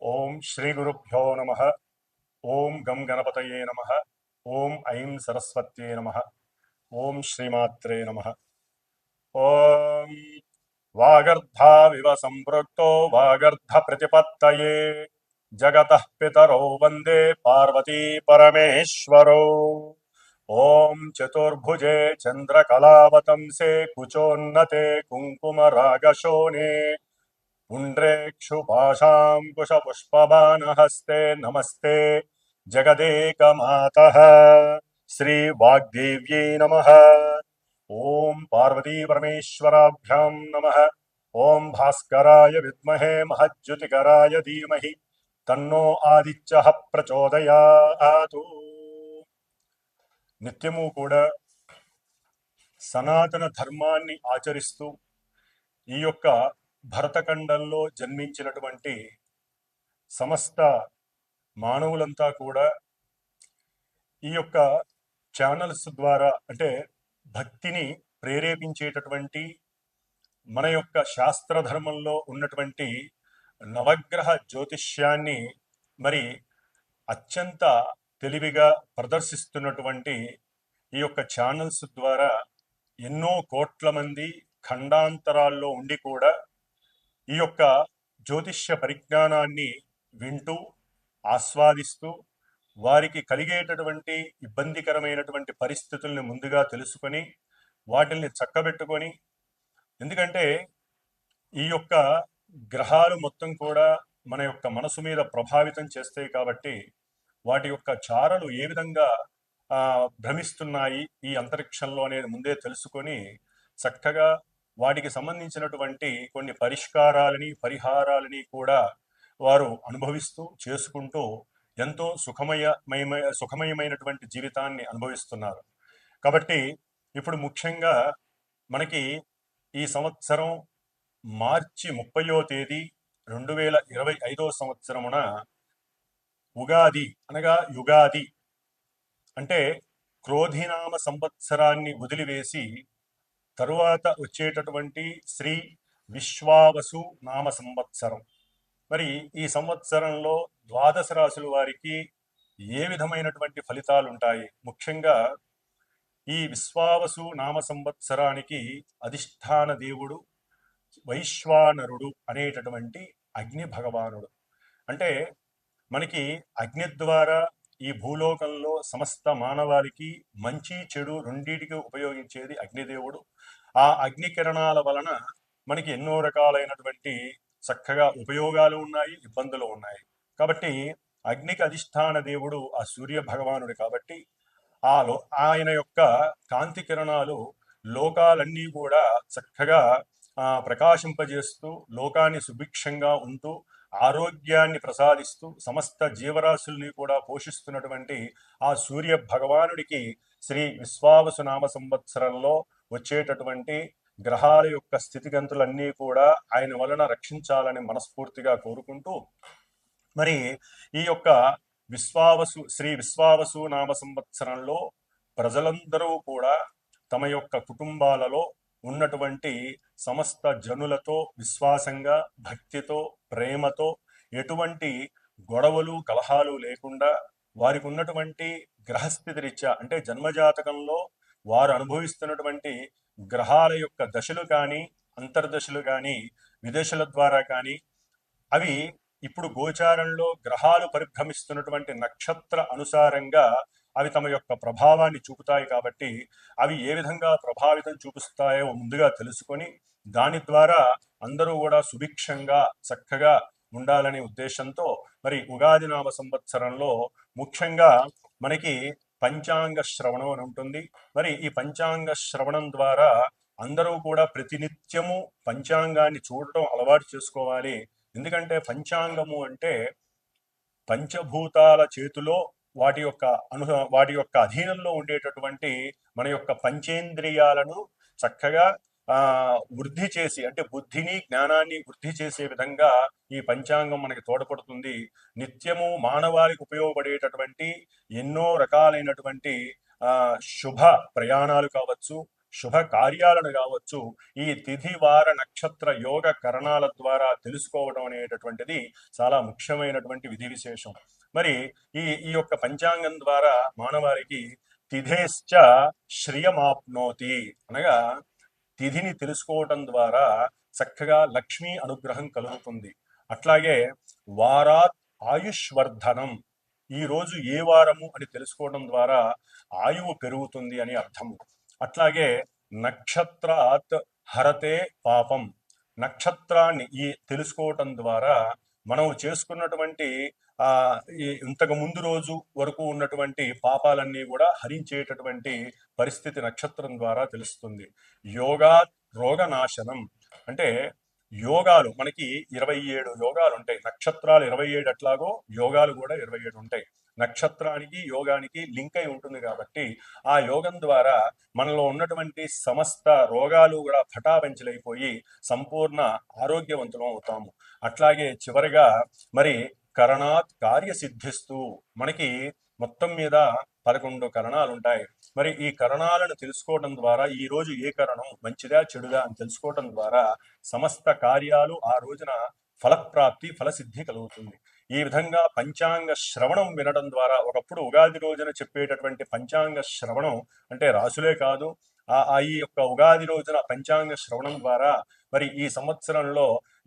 ఓం శ్రీ గురుభ్యో నమ. ఓం గం గణపతయే నమ. ఓం ఐం సరస్వత్యే నమ. ఓం శ్రీమాత్రే నమ. ఓం వాగర్ధావివ సంపృక్తో వాగర్ధ ప్రతిపత్తయే జగతః పితరౌ వందే పార్వతీ పరమేశ్వరౌ. ఓం చతుర్భుజే చంద్రకళావతంసే కుచోన్నతే కుంకుమరాగశోనే पुण्ड्रेक्षुपाशाङ्कुशपुष्पबाणहस्ते नमस्ते जगदेकमातः श्रीवाग्देव्यै नमः. ॐ पार्वतीपरमेश्वराभ्यां नमः. ॐ भास्कराय विद्महे महज्योतिकराय धीमहि तन्नो आदित्यः प्रचोदयातु. నిత్యము కూడా సనాతన ధర్మాన్ని ఆచరిస్తూ ఈ యొక్క భరతఖండంలో జన్మించినటువంటి సమస్త మానవులంతా కూడా ఈ యొక్క ఛానల్స్ ద్వారా అంటే భక్తిని ప్రేరేపించేటటువంటి మన యొక్క శాస్త్రధర్మంలో ఉన్నటువంటి నవగ్రహ జ్యోతిష్యాన్ని మరి అత్యంత తెలివిగా ప్రదర్శిస్తున్నటువంటి ఈ యొక్క ఛానల్స్ ద్వారా ఎన్నో కోట్ల మంది ఖండాంతరాల్లో ఉండి కూడా ఈ యొక్క జ్యోతిష్య పరిజ్ఞానాన్ని వింటూ ఆస్వాదిస్తూ వారికి కలిగేటటువంటి ఇబ్బందికరమైనటువంటి పరిస్థితుల్ని ముందుగా తెలుసుకొని వాటిల్ని చక్కబెట్టుకొని, ఎందుకంటే ఈ యొక్క గ్రహాలు మొత్తం కూడా మన యొక్క మనసు మీద ప్రభావితం చేస్తాయి కాబట్టి వాటి యొక్క చారలు ఏ విధంగా భ్రమిస్తున్నాయి ఈ అంతరిక్షంలో అనేది ముందే తెలుసుకొని చక్కగా వాటికి సంబంధించినటువంటి కొన్ని పరిహారాలని కూడా వారు అనుభవిస్తూ చేసుకుంటూ ఎంతో సుఖమయమైనటువంటి జీవితాన్ని అనుభవిస్తున్నారు. కాబట్టి ఇప్పుడు ముఖ్యంగా మనకి ఈ సంవత్సరం మార్చి 30వ తేదీ 2025వ సంవత్సరమున ఉగాది అనగా యుగాది అంటే క్రోధినామ సంవత్సరాన్ని వదిలివేసి తరువాత వచ్చేటటువంటి శ్రీ విశ్వావసు నామ సంవత్సరం. మరి ఈ సంవత్సరంలో ద్వాదశ రాశుల వారికి ఏ విధమైనటువంటి ఫలితాలు ఉంటాయి? ముఖ్యంగా ఈ విశ్వావసు నామ సంవత్సరానికి అధిష్టాన దేవుడు వైశ్వానరుడు అనేటటువంటి అగ్ని భగవానుడు. అంటే మనకి అగ్ని ద్వారా ఈ భూలోకంలో సమస్త మానవాళికి మంచి చెడు రెండింటికి ఉపయోగించేది అగ్నిదేవుడు. ఆ అగ్ని కిరణాల వలన మనకి ఎన్నో రకాలైనటువంటి చక్కగా ఉపయోగాలు ఉన్నాయి, ఇబ్బందులు ఉన్నాయి. కాబట్టి అగ్నికి అధిష్టాన దేవుడు ఆ సూర్య భగవానుడు కాబట్టి ఆయన యొక్క కాంతి కిరణాలు లోకాలన్నీ కూడా చక్కగా ప్రకాశింపజేస్తూ లోకాన్ని సుభిక్షంగా ఉంటూ ఆరోగ్యాన్ని ప్రసాదిస్తూ సమస్త జీవరాశుల్ని కూడా పోషిస్తున్నటువంటి ఆ సూర్య భగవానుడికి శ్రీ విశ్వావసు నామ సంవత్సరంలో వచ్చేటటువంటి గ్రహాల యొక్క స్థితిగతులన్నీ కూడా ఆయన వలన రక్షించాలని మనస్ఫూర్తిగా కోరుకుంటూ, మరి ఈ యొక్క శ్రీ విశ్వావసు నామ సంవత్సరంలో ప్రజలందరూ కూడా తమ యొక్క కుటుంబాలలో ఉన్నటువంటి సమస్త జనులతో విశ్వాసంగా, భక్తితో, ప్రేమతో, ఎటువంటి గొడవలు కలహాలు లేకుండా వారికి ఉన్నటువంటి గ్రహస్థితి రీత్యా అంటే జన్మజాతకంలో వారు అనుభవిస్తున్నటువంటి గ్రహాల యొక్క దశలు కానీ, అంతర్దశలు కానీ, విదశల ద్వారా కానీ అవి ఇప్పుడు గోచారంలో గ్రహాలు పరిభ్రమిస్తున్నటువంటి నక్షత్ర అనుసారంగా అవి తమ యొక్క ప్రభావాన్ని చూపుతాయి. కాబట్టి అవి ఏ విధంగా ప్రభావితం చూపిస్తాయో ముందుగా తెలుసుకొని దాని ద్వారా అందరూ కూడా సుభిక్షంగా చక్కగా ఉండాలనే ఉద్దేశంతో మరి ఉగాది నామ సంవత్సరంలో ముఖ్యంగా మనకి పంచాంగ శ్రవణం అని ఉంటుంది. మరి ఈ పంచాంగ శ్రవణం ద్వారా అందరూ కూడా ప్రతినిత్యము పంచాంగాన్ని చూడటం అలవాటు చేసుకోవాలి. ఎందుకంటే పంచాంగము అంటే పంచభూతాల చేతిలో వాటి యొక్క అధీనంలో ఉండేటటువంటి మన యొక్క పంచేంద్రియాలను చక్కగా వృద్ధి చేసి, అంటే బుద్ధిని జ్ఞానాన్ని వృద్ధి చేసే విధంగా ఈ పంచాంగం మనకి తోడ్పడుతుంది. నిత్యము మానవాళికి ఉపయోగపడేటటువంటి ఎన్నో రకాలైనటువంటి శుభ ప్రయాణాలు కావచ్చు, శుభ కార్యాలను కావచ్చు ఈ తిథి వార నక్షత్ర యోగ కరణాల ద్వారా తెలుసుకోవడం అనేటటువంటిది చాలా ముఖ్యమైనటువంటి విధి విశేషం. మరి ఈ ఈ యొక్క పంచాంగం ద్వారా మానవారికి తిథేశ్చ శ్రియమాప్నోతి అనగా తిథిని తెలుసుకోవటం ద్వారా చక్కగా లక్ష్మీ అనుగ్రహం కలుగుతుంది. అట్లాగే వారాత్ ఆయుష్వర్ధనం, ఈ రోజు ఏ వారము అని తెలుసుకోవడం ద్వారా ఆయువు పెరుగుతుంది అని అర్థము. అట్లాగే నక్షత్రాత్ హరతే పాపం, నక్షత్రాన్ని ఈ తెలుసుకోవటం ద్వారా మనం చేసుకున్నటువంటి ఇంతకు ముందు రోజు వరకు ఉన్నటువంటి పాపాలన్నీ కూడా హరించేటటువంటి పరిస్థితి నక్షత్రం ద్వారా తెలుస్తుంది. యోగా రోగనాశనం, అంటే యోగాలు మనకి 27 యోగాలు ఉంటాయి. నక్షత్రాలు 27 అట్లాగో యోగాలు కూడా 27 ఉంటాయి. నక్షత్రానికి యోగానికి లింక్ అయి ఉంటుంది కాబట్టి ఆ యోగం ద్వారా మనలో ఉన్నటువంటి సమస్త రోగాలు కూడా పటాపంచలైపోయి సంపూర్ణ ఆరోగ్యవంతులం అవుతాము. అట్లాగే చివరిగా మరి కరణాత్ కార్యసిద్ధిస్తూ, మనకి మొత్తం మీద 11 కరణాలు ఉంటాయి. మరి ఈ కరణాలను తెలుసుకోవడం ద్వారా ఈ రోజు ఏ కరణం మంచిదా చెడుదా అని తెలుసుకోవడం ద్వారా సమస్త కార్యాలు ఆ రోజున ఫలప్రాప్తి ఫలసిద్ధి కలుగుతుంది. ఈ విధంగా పంచాంగ శ్రవణం వినడం ద్వారా, ఒకప్పుడు ఉగాది రోజున చెప్పేటటువంటి పంచాంగ శ్రవణం అంటే రాసులే కాదు, ఈ యొక్క ఉగాది రోజున పంచాంగ శ్రవణం ద్వారా మరి ఈ సంవత్సరంలో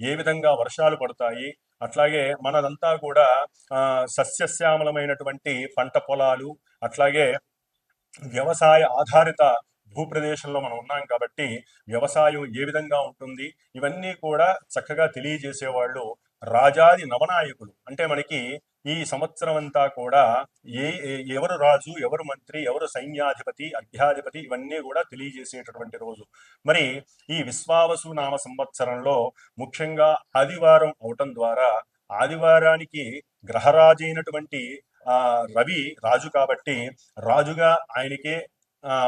ఏ విధంగా వర్షాలు పడతాయి, అట్లాగే మనదంతా కూడా సస్యశ్యామలమైనటువంటి పంట పొలాలు, అట్లాగే వ్యవసాయ ఆధారిత భూప్రదేశంలో మనం ఉన్నాం కాబట్టి వ్యవసాయం ఏ విధంగా ఉంటుంది ఇవన్నీ కూడా చక్కగా తెలియజేసేవాళ్ళు రాజాది నవనాయకులు. అంటే మనకి ఈ సంవత్సరం అంతా కూడా ఎవరు రాజు, ఎవరు మంత్రి, ఎవరు సైన్యాధిపతి, అర్ఘ్యాధిపతి ఇవన్నీ కూడా తెలియజేసేటటువంటి రోజు. మరి ఈ విశ్వావసు నామ సంవత్సరంలో ముఖ్యంగా ఆదివారం అవటం ద్వారా, ఆదివారానికి గ్రహరాజు అయినటువంటి రవి రాజు కాబట్టి రాజుగా ఆయనకే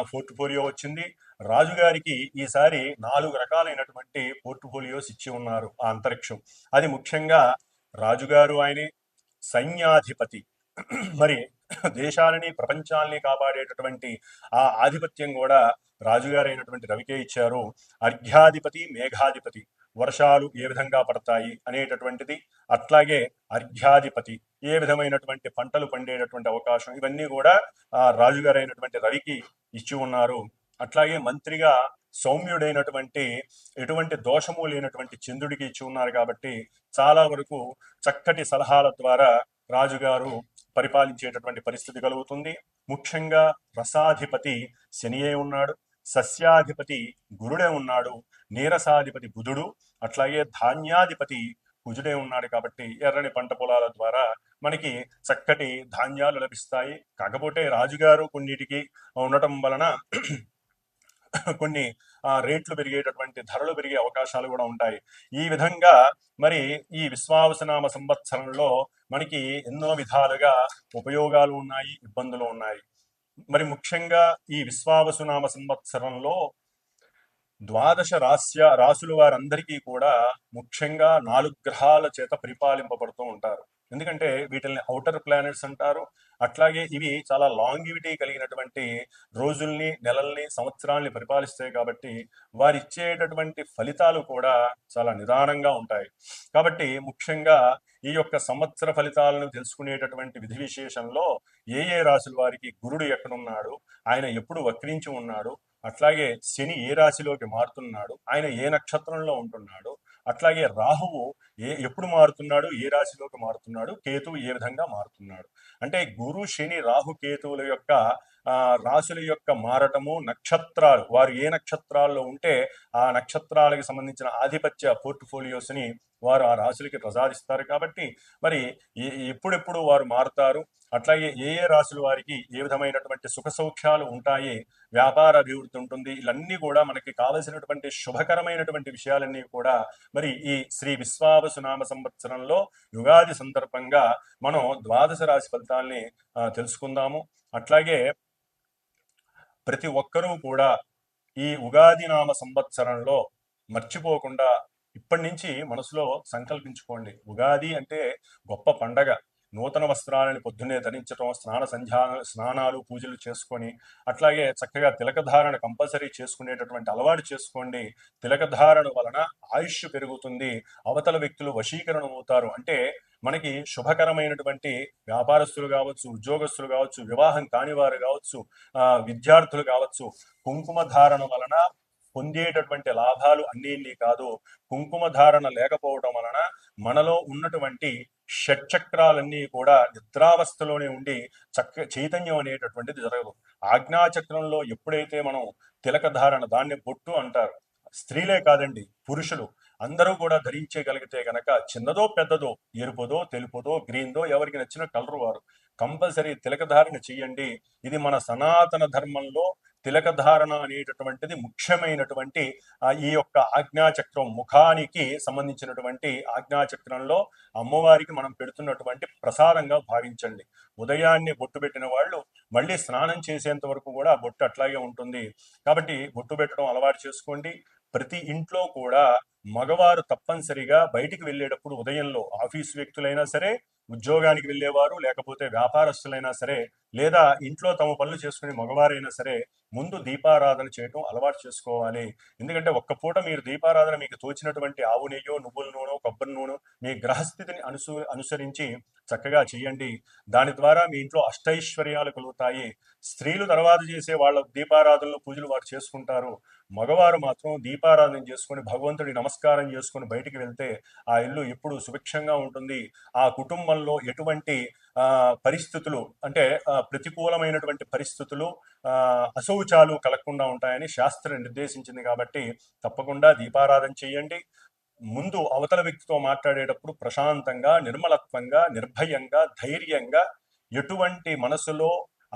పోర్ట్ఫోలియో వచ్చింది. రాజుగారికి ఈసారి 4 రకాలైనటువంటి పోర్ట్ఫోలియోస్ ఇచ్చి ఉన్నారు ఆ అంతరిక్షం. అది ముఖ్యంగా రాజుగారు ఆయనే, సైన్యాధిపతి మరి దేశాలని ప్రపంచాలని కాపాడేటటువంటి ఆ ఆధిపత్యం కూడా రాజుగారైనటువంటి రవికే ఇచ్చారు. అర్ఘ్యాధిపతి మేఘాధిపతి, వర్షాలు ఏ విధంగా పడతాయి అనేటటువంటిది, అట్లాగే అర్ఘ్యాధిపతి ఏ విధమైనటువంటి పంటలు పండేటటువంటి అవకాశం, ఇవన్నీ కూడా రాజుగారైనటువంటి రవికి ఇచ్చి ఉన్నారు. అట్లాగే మంత్రిగా సౌమ్యుడైనటువంటి ఎటువంటి దోషము లేనటువంటి చంద్రుడికి ఇచ్చి ఉన్నారు కాబట్టి చాలా వరకు చక్కటి సలహాల ద్వారా రాజుగారు పరిపాలించేటటువంటి పరిస్థితి కలుగుతుంది. ముఖ్యంగా రసాధిపతి శనియే ఉన్నాడు, సస్యాధిపతి గురుడే ఉన్నాడు, నీరసాధిపతి బుధుడు, అట్లాగే ధాన్యాధిపతి కుజుడే ఉన్నాడు కాబట్టి ఎర్రని పంట పొలాల ద్వారా మనకి చక్కటి ధాన్యాలు లభిస్తాయి. కాకపోతే రాజుగారు కొన్నిటికి ఉండటం వలన కొన్ని రేట్లు పెరిగేటటువంటి ధరలు పెరిగే అవకాశాలు కూడా ఉంటాయి. ఈ విధంగా మరి ఈ విశ్వావసునామ సంవత్సరంలో మనకి ఎన్నో విధాలుగా ఉపయోగాలు ఉన్నాయి, ఇబ్బందులు ఉన్నాయి. మరి ముఖ్యంగా ఈ విశ్వావసునామ సంవత్సరంలో ద్వాదశ రాసుల వారందరికీ కూడా ముఖ్యంగా 4 గ్రహాల చేత పరిపాలింపబడుతూ ఉంటారు. ఎందుకంటే వీటిని ఔటర్ ప్లానెట్స్ అంటారు. అట్లాగే ఇవి చాలా లాంగివిటీ కలిగినటువంటి రోజుల్ని, నెలల్ని, సంవత్సరాల్ని పరిపాలిస్తాయి కాబట్టి వారు ఇచ్చేటటువంటి ఫలితాలు కూడా చాలా నిదానంగా ఉంటాయి. కాబట్టి ముఖ్యంగా ఈ యొక్క సంవత్సర ఫలితాలను తెలుసుకునేటటువంటి విధి విశేషంలో ఏ రాశుల వారికి గురుడు ఎక్కడున్నాడు, ఆయన ఎప్పుడు వక్రించి ఉన్నాడు, అట్లాగే శని ఏ రాశిలోకి మారుతున్నాడు, ఆయన ఏ నక్షత్రంలో ఉంటున్నాడు, అట్లాగే రాహువు ఎప్పుడు మారుతున్నాడు, ఏ రాశిలోకి మారుతున్నాడు, కేతువు ఏ విధంగా మారుతున్నాడు. అంటే గురు శని రాహు కేతువుల యొక్క రాశుల యొక్క మారటము, నక్షత్రాలు వారు ఏ నక్షత్రాల్లో ఉంటే ఆ నక్షత్రాలకు సంబంధించిన ఆధిపత్య పోర్ట్ఫోలియోస్ని వారు ఆ రాశులకి ప్రసాదిస్తారు. కాబట్టి మరి ఎప్పుడెప్పుడు వారు మారుతారు, అట్లాగే ఏ రాశుల వారికి ఏ విధమైనటువంటి సుఖ సౌఖ్యాలు ఉంటాయి, వ్యాపార అభివృద్ధి ఉంటుంది, ఇవన్నీ కూడా మనకి కావలసినటువంటి శుభకరమైనటువంటి విషయాలన్నీ కూడా మరి ఈ శ్రీ విశ్వావసునామ సంవత్సరంలో యుగాది సందర్భంగా మనం ద్వాదశ రాశి ఫలితాల్ని తెలుసుకుందాము. అట్లాగే ప్రతి ఒక్కరూ కూడా ఈ ఉగాది నామ సంవత్సరంలో మర్చిపోకుండా ఇప్పటి నుంచి మనసులో సంకల్పించుకోండి. ఉగాది అంటే గొప్ప పండగ. నూతన వస్త్రాలని పొద్దున్నే ధరించడం, స్నానాలు పూజలు చేసుకొని, అట్లాగే చక్కగా తిలకధారణ కంపల్సరీ చేసుకునేటటువంటి అలవాటు చేసుకోండి. తిలకధారణ వలన ఆయుష్ పెరుగుతుంది, అవతల వ్యక్తులు వశీకరణం అవుతారు. అంటే మనకి శుభకరమైనటువంటి వ్యాపారస్తులు కావచ్చు, ఉద్యోగస్తులు కావచ్చు, వివాహం కానివారు కావచ్చు, విద్యార్థులు కావచ్చు, కుంకుమ ధారణ వలన పొందేటటువంటి లాభాలు అన్నీ కాదు. కుంకుమ ధారణ లేకపోవడం వలన మనలో ఉన్నటువంటి షట్చక్రాలన్నీ కూడా నిద్రావస్థలోనే ఉండి చైతన్యం అనేటటువంటిది జరగదు. ఆజ్ఞాచక్రంలో ఎప్పుడైతే మనం తిలక ధారణ, దాన్ని బొట్టు అంటారు, స్త్రీలే కాదండి, పురుషులు అందరూ కూడా ధరించగలిగితే గనక చిన్నదో పెద్దదో, ఎరుపుదో తెలుపుదో గ్రీన్దో ఎవరికి నచ్చిన కలరు వారు కంపల్సరీ తిలకధారణ చెయ్యండి. ఇది మన సనాతన ధర్మంలో తిలకధారణ అనేటటువంటిది ముఖ్యమైనటువంటి ఈ యొక్క ఆజ్ఞాచక్రం, ముఖానికి సంబంధించినటువంటి ఆజ్ఞాచక్రంలో అమ్మవారికి మనం పెడుతున్నటువంటి ప్రసాదంగా భావించండి. ఉదయాన్నే బొట్టు పెట్టిన వాళ్ళు మళ్ళీ స్నానం చేసేంత వరకు కూడా బొట్టు అట్లాగే ఉంటుంది. కాబట్టి బొట్టు పెట్టడం అలవాటు చేసుకోండి. ప్రతి ఇంట్లో కూడా మగవారు తప్పనిసరిగా బయటికి వెళ్ళేటప్పుడు ఉదయంలో, ఆఫీసు వ్యక్తులైనా సరే, ఉద్యోగానికి వెళ్ళేవారు, లేకపోతే వ్యాపారస్తులైనా సరే, లేదా ఇంట్లో తమ పనులు చేసుకునే మగవారైనా సరే, ముందు దీపారాధన చేయటం అలవాటు చేసుకోవాలి. ఎందుకంటే ఒక్క పూట మీరు దీపారాధన మీకు తోచినటువంటి ఆవు నెయ్యో, నువ్వుల నూనె, కొబ్బరి నూనె మీ గ్రహస్థితిని అనుసరించి చక్కగా చేయండి. దాని ద్వారా మీ ఇంట్లో అష్టైశ్వర్యాలు కలుగుతాయి. స్త్రీలు తర్వాత చేసే వాళ్ళ దీపారాధనలు, పూజలు వారు చేసుకుంటారు. మగవారు మాత్రం దీపారాధన చేసుకొని భగవంతుడి నమస్కారం చేసుకొని బయటికి వెళ్తే ఆ ఇల్లు ఎప్పుడు సుభిక్షంగా ఉంటుంది. ఆ కుటుంబంలో ఎటువంటి పరిస్థితులు అంటే ప్రతికూలమైనటువంటి పరిస్థితులు, అశౌచాలు కలగకుండా ఉంటాయని శాస్త్రం నిర్దేశించింది. కాబట్టి తప్పకుండా దీపారాధన చేయండి. ముందు అవతల వ్యక్తితో మాట్లాడేటప్పుడు ప్రశాంతంగా, నిర్మలత్వంగా, నిర్భయంగా, ధైర్యంగా, ఎటువంటి మనసులో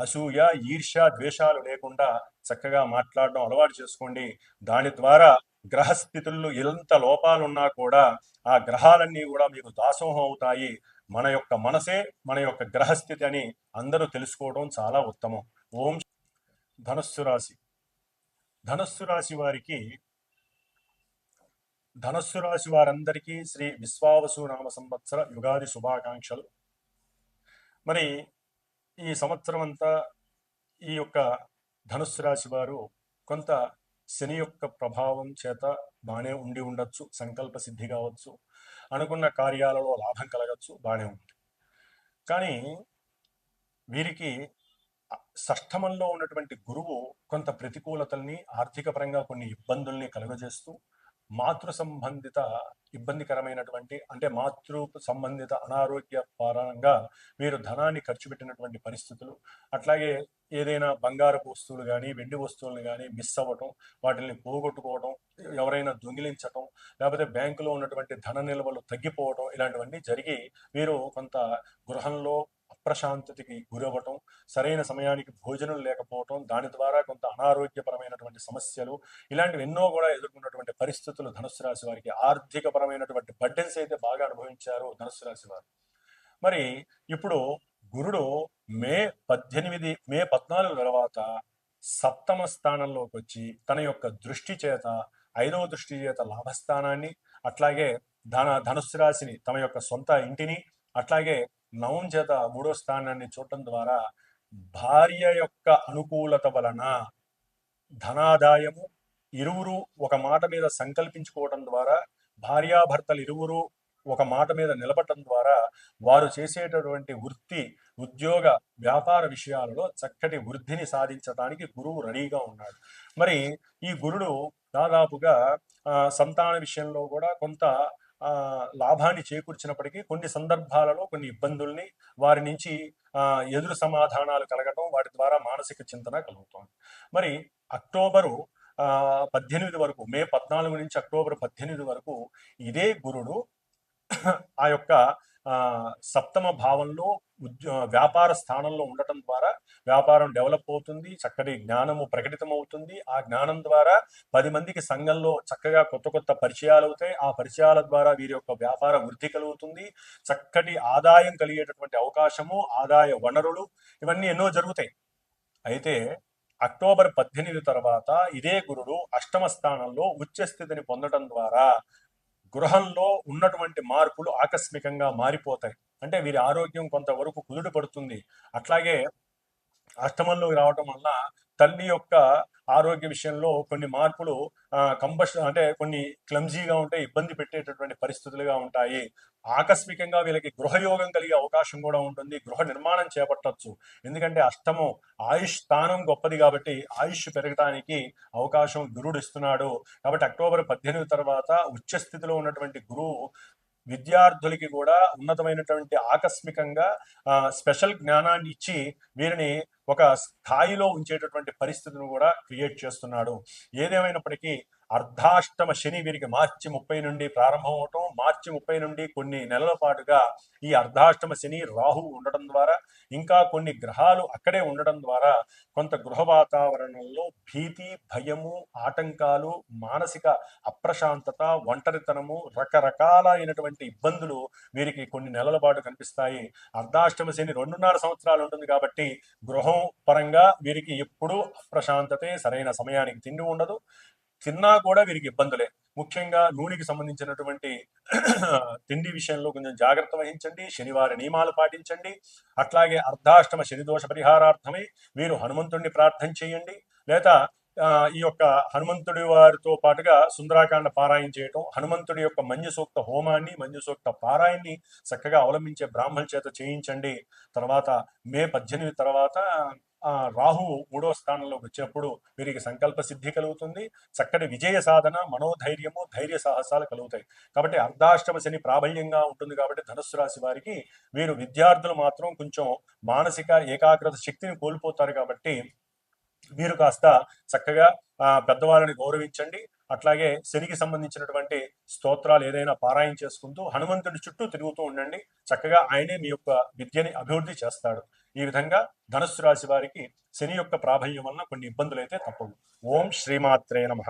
అసూయ, ఈర్ష్య, ద్వేషాలు లేకుండా చక్కగా మాట్లాడడం అలవాటు చేసుకోండి. దాని ద్వారా గ్రహస్థితుల్లో ఎంత లోపాలున్నా కూడా ఆ గ్రహాలన్నీ కూడా మీకు దాసోహం అవుతాయి. మన యొక్క మనసే మన యొక్క గ్రహస్థితి అని అందరూ తెలుసుకోవడం చాలా ఉత్తమం. ఓం. ధనస్సు రాశి. ధనస్సు రాశి వారికి, ధనస్సు రాశి వారందరికీ శ్రీ విశ్వావసు నామ సంవత్సర యుగాది శుభాకాంక్షలు. మరి ఈ సంవత్సరం అంతా ఈ యొక్క ధనుస్సు రాశి వారు కొంత శని యొక్క ప్రభావం చేత బాగానే ఉండి ఉండొచ్చు, సంకల్ప సిద్ధి కావచ్చు, అనుకున్న కార్యాలలో లాభం కలగచ్చు, బాగానే ఉంది. కానీ వీరికి షష్ఠమంలో ఉన్నటువంటి గురువు కొంత ప్రతికూలతల్ని, ఆర్థిక పరంగా కొన్ని ఇబ్బందుల్ని కలుగజేస్తూ, మాతృ సంబంధిత ఇబ్బందికరమైనటువంటి అంటే మాతృ సంబంధిత అనారోగ్య పరంగా మీరు ధనాన్ని ఖర్చు పెట్టినటువంటి పరిస్థితులు, అట్లాగే ఏదైనా బంగారపు వస్తువులు కానీ వెండి వస్తువులను కానీ మిస్ అవ్వటం, వాటిని పోగొట్టుకోవడం, ఎవరైనా దొంగిలించటం, లేకపోతే బ్యాంకులో ఉన్నటువంటి ధన నిల్వలు తగ్గిపోవడం, ఇలాంటివన్నీ జరిగి మీరు కొంత గృహంలో అప్రశాంతతకి గురవ్వటం, సరైన సమయానికి భోజనం లేకపోవటం, దాని ద్వారా కొంత అనారోగ్యపరమైనటువంటి సమస్యలు, ఇలాంటివి ఎన్నో కూడా ఎదుర్కొన్నటువంటి పరిస్థితులు ధనుస్సు రాశి వారికి. ఆర్థిక పరమైనటువంటి బర్డెన్స్ అయితే బాగా అనుభవించారు ధనుస్సు రాశి వారు. మరి ఇప్పుడు గురుడు మే 14 తర్వాత సప్తమ స్థానంలోకి వచ్చి తన యొక్క దృష్టి చేత, 5వ దృష్టి చేత లాభస్థానాన్ని, అట్లాగే ధనుస్సు రాశిని, తమ యొక్క సొంత ఇంటిని, అట్లాగే నవం చేత 3వ స్థానాన్ని చూడటం ద్వారా భార్య యొక్క అనుకూలత వలన ధనాదాయము, ఇరువురు ఒక మాట మీద సంకల్పించుకోవడం ద్వారా, భార్యాభర్తలు ఇరువురు ఒక మాట మీద నిలబడటం ద్వారా వారు చేసేటటువంటి వృత్తి, ఉద్యోగ, వ్యాపార విషయాలలో చక్కటి వృద్ధిని సాధించడానికి గురువు రెడీగా ఉన్నాడు. మరి ఈ గురుడు దాదాపుగా సంతాన విషయంలో కూడా కొంత లాభాన్ని చేకూర్చినప్పటికీ కొన్ని సందర్భాలలో కొన్ని ఇబ్బందుల్ని, వారి నుంచి ఎదురు సమాధానాలు కలగటం, వాటి ద్వారా మానసిక చింతన కలుగుతుంది. మరి అక్టోబరు 18 వరకు, మే 14 నుంచి అక్టోబర్ 18 వరకు ఇదే గురుడు ఆ యొక్క సప్తమ భావంలో వ్యాపార స్థానంలో ఉండటం ద్వారా వ్యాపారం డెవలప్ అవుతుంది, చక్కటి జ్ఞానము ప్రకటితమవుతుంది. ఆ జ్ఞానం ద్వారా 10 మందికి సంఘంలో చక్కగా కొత్త కొత్త పరిచయాలు అవుతాయి. ఆ పరిచయాల ద్వారా వీరి యొక్క వ్యాపార వృద్ధి కలుగుతుంది, చక్కటి ఆదాయం కలిగేటటువంటి అవకాశము, ఆదాయ వనరులు, ఇవన్నీ ఎన్నో జరుగుతాయి. అయితే అక్టోబర్ 18 తర్వాత ఇదే గురుడు అష్టమ స్థానంలో ఉచ్చ స్థితిని పొందడం ద్వారా గృహంలో ఉన్నటువంటి మార్పులు ఆకస్మికంగా మారిపోతాయి. అంటే వీరి ఆరోగ్యం కొంతవరకు కుదుట పడుతుంది. అట్లాగే అష్టమంలోకి రావటం వల్ల తల్లి యొక్క ఆరోగ్య విషయంలో కొన్ని మార్పులు కంబషన్ అంటే కొన్ని క్లమ్జీగా ఉంటాయి, ఇబ్బంది పెట్టేటటువంటి పరిస్థితులుగా ఉంటాయి. ఆకస్మికంగా వీళ్ళకి గృహయోగం కలిగే అవకాశం కూడా ఉంటుంది. గృహ నిర్మాణం చేపట్టచ్చు. ఎందుకంటే అష్టమం ఆయుష్ స్థానం గొప్పది కాబట్టి ఆయుష్ పెరగడానికి అవకాశం గురుడు ఇస్తున్నాడు. కాబట్టి అక్టోబర్ 18 తర్వాత ఉచ్చ స్థితిలో ఉన్నటువంటి గురువు విద్యార్థులకి కూడా ఉన్నతమైనటువంటి ఆకస్మికంగా స్పెషల్ జ్ఞానాన్ని ఇచ్చి వీరిని ఒక స్థాయిలో ఉంచేటటువంటి పరిస్థితిని కూడా క్రియేట్ చేస్తున్నాడు. ఏదేమైనప్పటికీ అర్ధాష్టమ శని వీరికి మార్చి 30 నుండి ప్రారంభం అవటం, మార్చి 30 నుండి కొన్ని నెలల పాటుగా ఈ అర్ధాష్టమ శని రాహు ఉండటం ద్వారా, ఇంకా కొన్ని గ్రహాలు అక్కడే ఉండడం ద్వారా కొంత గృహ వాతావరణంలో భీతి, భయము, ఆటంకాలు, మానసిక అప్రశాంతత, ఒంటరితనము, రకరకాలైనటువంటి ఇబ్బందులు వీరికి కొన్ని నెలల పాటు కనిపిస్తాయి. అర్ధాష్టమ శని 2.5 సంవత్సరాలు ఉంటుంది కాబట్టి గృహం పరంగా వీరికి ఎప్పుడూ అప్రశాంతతే, సరైన సమయానికి తిండి ఉండదు, తిన్నా కూడా వీరికి ఇబ్బందులే. ముఖ్యంగా నూనెకి సంబంధించినటువంటి తిండి విషయంలో కొంచెం జాగ్రత్త వహించండి. శనివారి నియమాలు పాటించండి. అట్లాగే అర్ధాష్టమ శని దోష పరిహారార్థమై వీరు హనుమంతుడిని ప్రార్థన చేయండి. లేదా ఈ యొక్క హనుమంతుడి వారితో పాటుగా సుందరాకాండ పారాయణ చేయటం, హనుమంతుడి యొక్క మంజు సూక్త హోమాన్ని, మంజు సూక్త పారాయణని చక్కగా అవలంబించే బ్రాహ్మణ చేత చేయించండి. తర్వాత మే 18 తర్వాత రాహువు 3వ స్థానంలోకి వచ్చినప్పుడు వీరికి సంకల్ప సిద్ధి కలుగుతుంది. చక్కటి విజయ సాధన, మనోధైర్యము, ధైర్య సాహసాలు కలుగుతాయి. కాబట్టి అర్ధాష్టమ శని ప్రాబల్యంగా ఉంటుంది కాబట్టి ధనుస్సు రాశి వారికి, వీరు విద్యార్థులు మాత్రం కొంచెం మానసిక ఏకాగ్రత శక్తిని కోల్పోతారు. కాబట్టి మీరు కాస్త చక్కగా పెద్దవాళ్ళని గౌరవించండి. అట్లాగే శనికి సంబంధించినటువంటి స్తోత్రాలు ఏదైనా పారాయణ చేసుకుంటూ హనుమంతుడి చుట్టూ తిరుగుతూ ఉండండి. చక్కగా ఆయనే మీ యొక్క విద్యని అభివృద్ధి చేస్తాడు. ఈ విధంగా ధనుస్సు రాశి వారికి శని యొక్క ప్రాబల్యం వలన కొన్ని ఇబ్బందులు అయితే తప్పవు. ఓం శ్రీమాత్రే నమః.